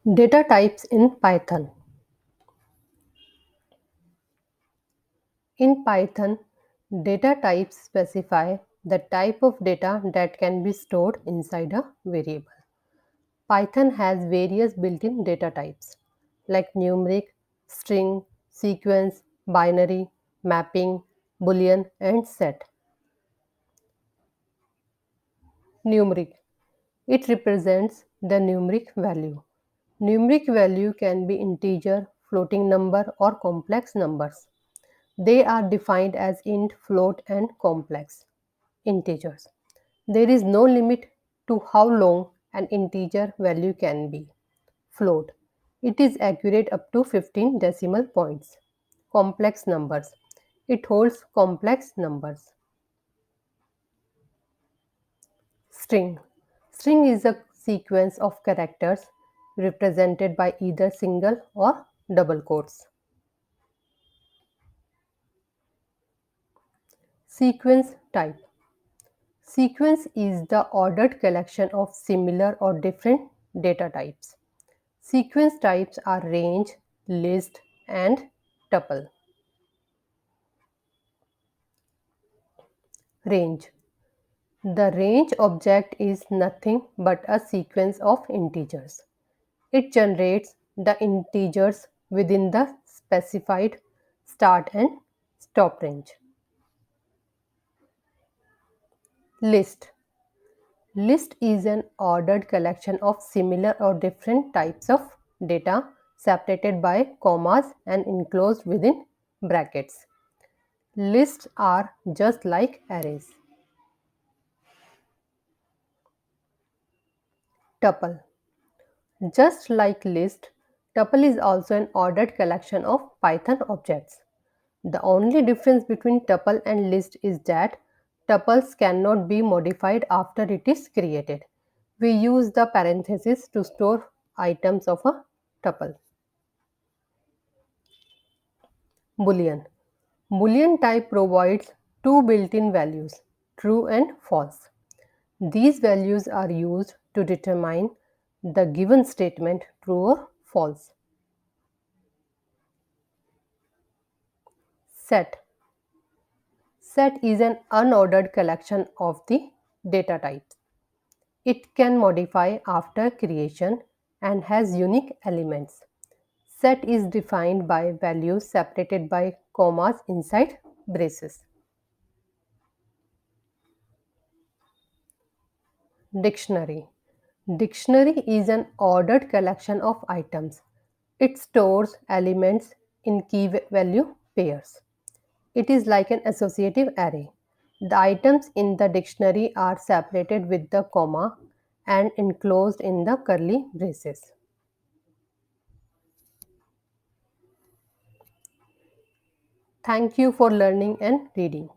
Data types in Python. In Python, data types specify the type of data that can be stored inside a variable. Python has various built-in data types like numeric, string, sequence, binary, mapping, boolean, and set. Numeric. It represents the numeric value. Numeric value can be integer, floating number, or complex numbers. They are defined as int, float, and complex integers. There is no limit to how long an integer value can be. Float. It is accurate up to 15 decimal points. Complex numbers. It holds complex numbers. String. String is a sequence of characters represented by either single or double quotes. Sequence type. Sequence is the ordered collection of similar or different data types. Sequence types are range, list, and tuple. Range. The range object is nothing but a sequence of integers. It generates the integers within the specified start and stop range. List. List is an ordered collection of similar or different types of data separated by commas and enclosed within brackets. Lists are just like arrays. Tuple. Just like list, tuple is also an ordered collection of Python objects. The only difference between tuple and list is that tuples cannot be modified after it is created. We use the parenthesis to store items of a tuple. Boolean. Boolean type provides two built-in values, true and false. These values are used to determine the given statement true or false. Set. Set is an unordered collection of the data types. It can modify after creation and has unique elements. Set is defined by values separated by commas inside braces. Dictionary. Dictionary is an ordered collection of items. It stores elements in key value pairs. It is like an associative array. The items in the dictionary are separated with the comma and enclosed in the curly braces. Thank you for learning and reading.